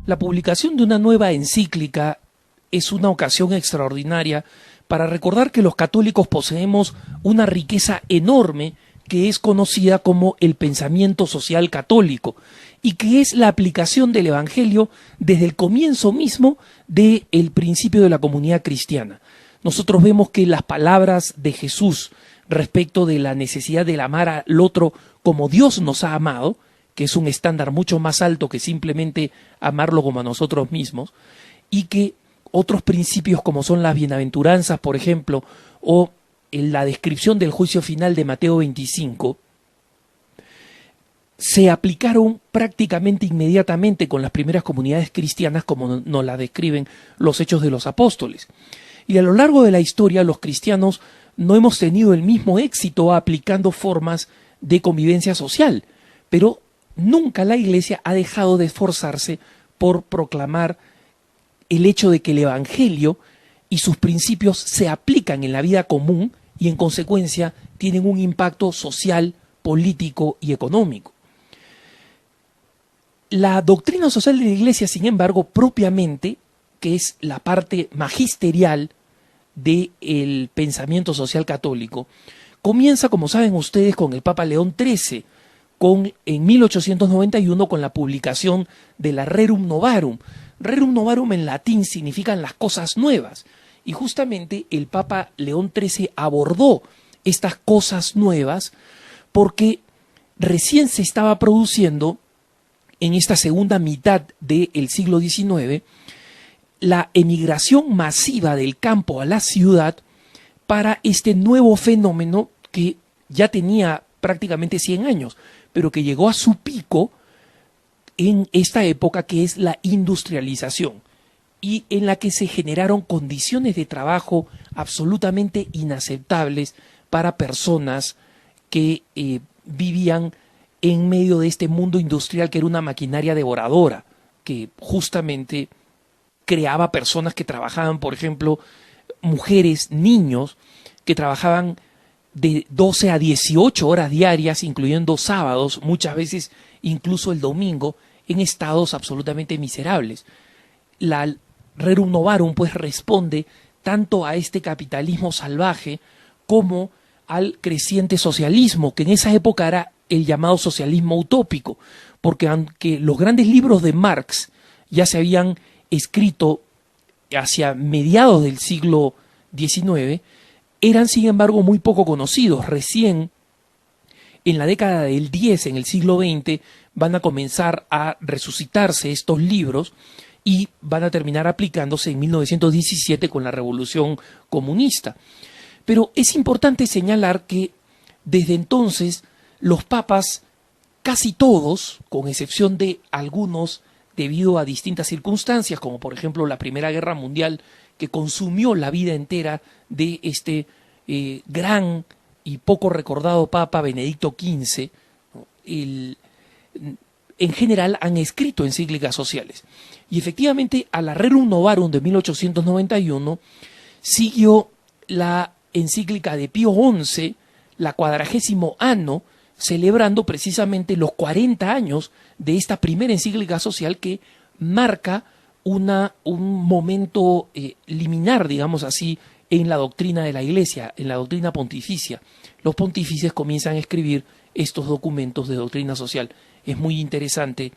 La publicación de una nueva encíclica es una ocasión extraordinaria para recordar que los católicos poseemos una riqueza enorme que es conocida como el pensamiento social católico y que es la aplicación del Evangelio desde el comienzo mismo del principio de la comunidad cristiana. Nosotros vemos que las palabras de Jesús respecto de la necesidad de amar al otro como Dios nos ha amado, que es un estándar mucho más alto que simplemente amarlo como a nosotros mismos, y que otros principios como son las bienaventuranzas, por ejemplo, o en la descripción del juicio final de Mateo 25, se aplicaron prácticamente inmediatamente con las primeras comunidades cristianas como nos la describen los Hechos de los Apóstoles. Y a lo largo de la historia los cristianos no hemos tenido el mismo éxito aplicando formas de convivencia social, pero nunca la Iglesia ha dejado de esforzarse por proclamar el hecho de que el Evangelio y sus principios se aplican en la vida común y en consecuencia tienen un impacto social, político y económico. La doctrina social de la Iglesia, sin embargo, propiamente, que es la parte magisterial del pensamiento social católico, comienza, como saben ustedes, con el Papa León XIII, en 1891 con la publicación de la Rerum Novarum. Rerum Novarum en latín significan las cosas nuevas, y justamente el Papa León XIII abordó estas cosas nuevas porque recién se estaba produciendo en esta segunda mitad del siglo XIX la emigración masiva del campo a la ciudad para este nuevo fenómeno que ya tenía prácticamente 100 años, pero que llegó a su pico en esta época, que es la industrialización, y en la que se generaron condiciones de trabajo absolutamente inaceptables para personas que vivían en medio de este mundo industrial que era una maquinaria devoradora, que justamente creaba personas que trabajaban, por ejemplo, mujeres, niños, que trabajaban de 12 a 18 horas diarias, incluyendo sábados, muchas veces incluso el domingo, en estados absolutamente miserables. La Rerum Novarum pues responde tanto a este capitalismo salvaje como al creciente socialismo, que en esa época era el llamado socialismo utópico, porque aunque los grandes libros de Marx ya se habían escrito hacia mediados del siglo XIX, eran sin embargo muy poco conocidos. Recién en la década del 10, en el siglo XX, van a comenzar a resucitarse estos libros y van a terminar aplicándose en 1917 con la Revolución Comunista. Pero es importante señalar que desde entonces los papas, casi todos, con excepción de algunos debido a distintas circunstancias, como por ejemplo la Primera Guerra Mundial, que consumió la vida entera de este gran y poco recordado Papa Benedicto XV, en general han escrito encíclicas sociales. Y efectivamente a la Rerum Novarum de 1891 siguió la encíclica de Pío XI, la 40º Anno, celebrando precisamente los 40 años de esta primera encíclica social que marca un momento liminar, digamos así, en la doctrina de la Iglesia, en la doctrina pontificia. Los pontífices comienzan a escribir estos documentos de doctrina social. Es muy interesante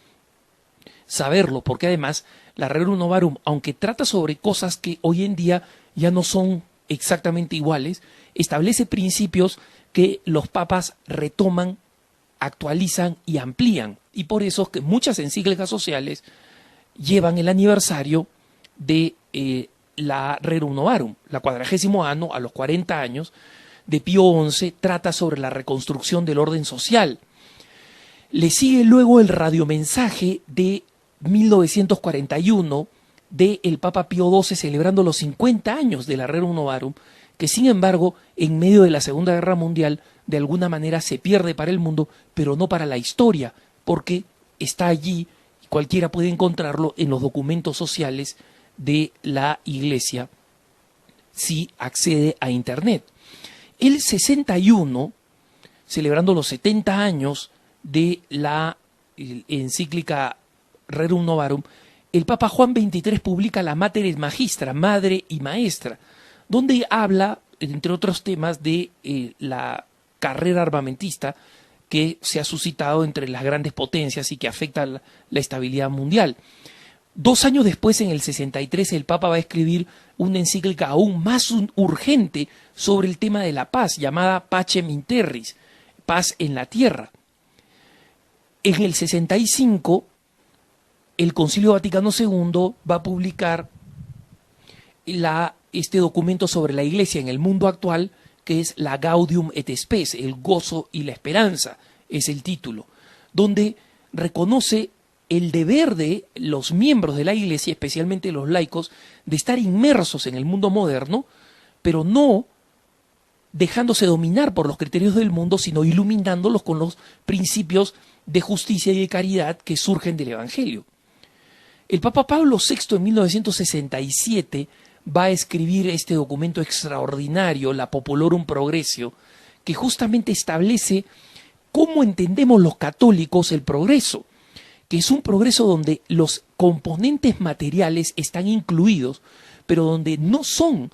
saberlo, porque además la Rerum Novarum, aunque trata sobre cosas que hoy en día ya no son exactamente iguales, establece principios que los papas retoman, actualizan y amplían. Y por eso es que muchas encíclicas sociales llevan el aniversario de la Rerum Novarum. La 40º Anno, a los 40 años, de Pío XI, trata sobre la reconstrucción del orden social. Le sigue luego el radiomensaje de 1941 del Papa Pío XII celebrando los 50 años de la Rerum Novarum, que sin embargo, en medio de la Segunda Guerra Mundial, de alguna manera se pierde para el mundo, pero no para la historia, porque está allí, cualquiera puede encontrarlo en los documentos sociales de la Iglesia si accede a Internet. El 61, celebrando los 70 años de la encíclica Rerum Novarum, el Papa Juan XXIII publica la Mater Magistra, Madre y Maestra, donde habla, entre otros temas, de la carrera armamentista que se ha suscitado entre las grandes potencias y que afecta la estabilidad mundial. 2 años después, en el 63, el Papa va a escribir una encíclica aún más urgente sobre el tema de la paz, llamada Pacem in Terris, paz en la tierra. En el 65, el Concilio Vaticano II va a publicar este documento sobre la Iglesia en el mundo actual, que es la Gaudium et Spes, el gozo y la esperanza, es el título, donde reconoce el deber de los miembros de la Iglesia, especialmente los laicos, de estar inmersos en el mundo moderno, pero no dejándose dominar por los criterios del mundo, sino iluminándolos con los principios de justicia y de caridad que surgen del Evangelio. El Papa Pablo VI en 1967 va a escribir este documento extraordinario, la Populorum Progressio, que justamente establece cómo entendemos los católicos el progreso, que es un progreso donde los componentes materiales están incluidos, pero donde no son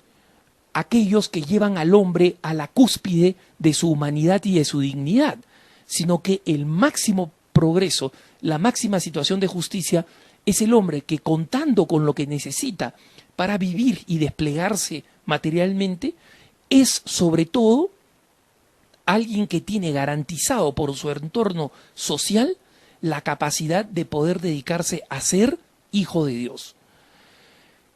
aquellos que llevan al hombre a la cúspide de su humanidad y de su dignidad, sino que el máximo progreso, la máxima situación de justicia, es el hombre que, contando con lo que necesita para vivir y desplegarse materialmente, es sobre todo alguien que tiene garantizado por su entorno social la capacidad de poder dedicarse a ser hijo de Dios.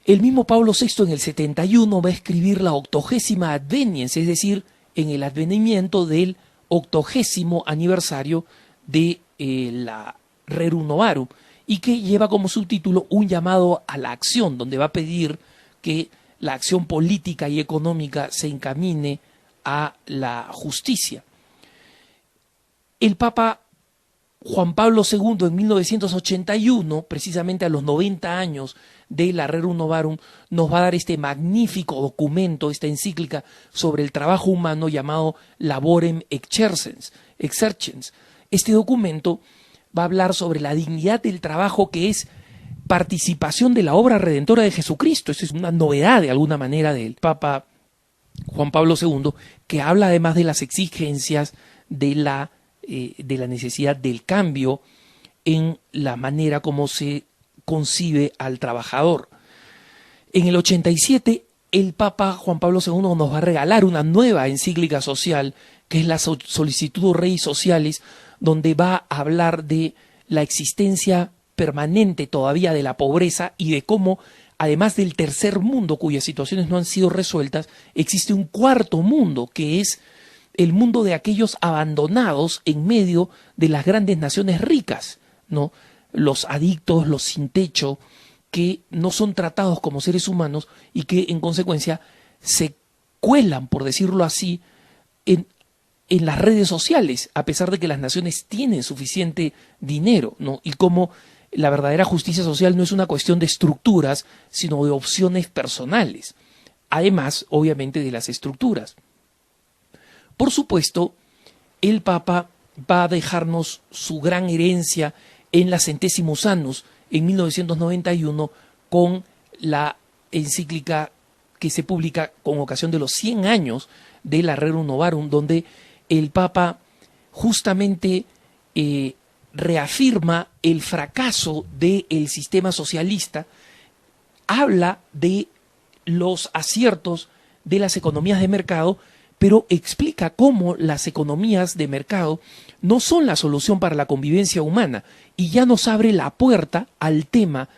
El mismo Pablo VI en el 71 va a escribir la 80ª Adveniens, es decir, en el advenimiento del 80º aniversario de la Rerum Novarum, y que lleva como subtítulo un llamado a la acción, donde va a pedir que la acción política y económica se encamine a la justicia. El Papa Juan Pablo II en 1981, precisamente a los 90 años de la Rerum Novarum, nos va a dar este magnífico documento, esta encíclica sobre el trabajo humano llamado Laborem Exercens. Este documento va a hablar sobre la dignidad del trabajo, que es participación de la obra redentora de Jesucristo. Esa es una novedad de alguna manera del Papa Juan Pablo II, que habla además de las exigencias de la necesidad del cambio en la manera como se concibe al trabajador. En el 87, el Papa Juan Pablo II nos va a regalar una nueva encíclica social, que es la Sollicitudo Rei Socialis, donde va a hablar de la existencia permanente todavía de la pobreza y de cómo, además del tercer mundo cuyas situaciones no han sido resueltas, existe un cuarto mundo, que es el mundo de aquellos abandonados en medio de las grandes naciones ricas, ¿no? Los adictos, los sin techo, que no son tratados como seres humanos y que en consecuencia se cuelan, por decirlo así, en las redes sociales, a pesar de que las naciones tienen suficiente dinero, ¿no? Y cómo la verdadera justicia social no es una cuestión de estructuras, sino de opciones personales, además, obviamente, de las estructuras. Por supuesto, el Papa va a dejarnos su gran herencia en la Centesimus Annus en 1991 con la encíclica que se publica con ocasión de los 100 años de la Rerum Novarum, donde el Papa justamente reafirma el fracaso del sistema socialista, habla de los aciertos de las economías de mercado, pero explica cómo las economías de mercado no son la solución para la convivencia humana, y ya nos abre la puerta al tema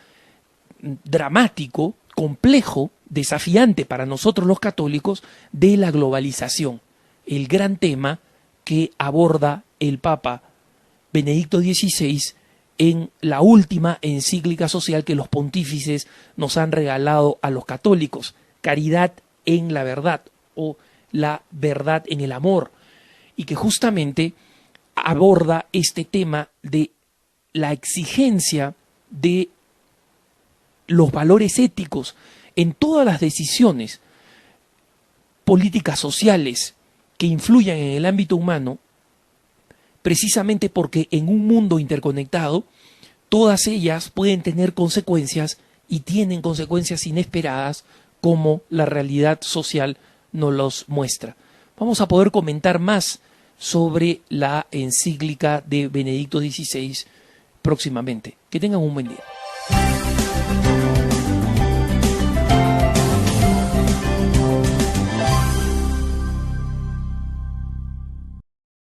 dramático, complejo, desafiante para nosotros los católicos de la globalización, el gran tema que aborda el Papa Benedicto XVI en la última encíclica social que los pontífices nos han regalado a los católicos, Caridad en la Verdad, o la verdad en el amor, y que justamente aborda este tema de la exigencia de los valores éticos en todas las decisiones políticas sociales que influyan en el ámbito humano, precisamente porque en un mundo interconectado todas ellas pueden tener consecuencias y tienen consecuencias inesperadas como la realidad social nos los muestra. Vamos a poder comentar más sobre la encíclica de Benedicto XVI próximamente. Que tengan un buen día.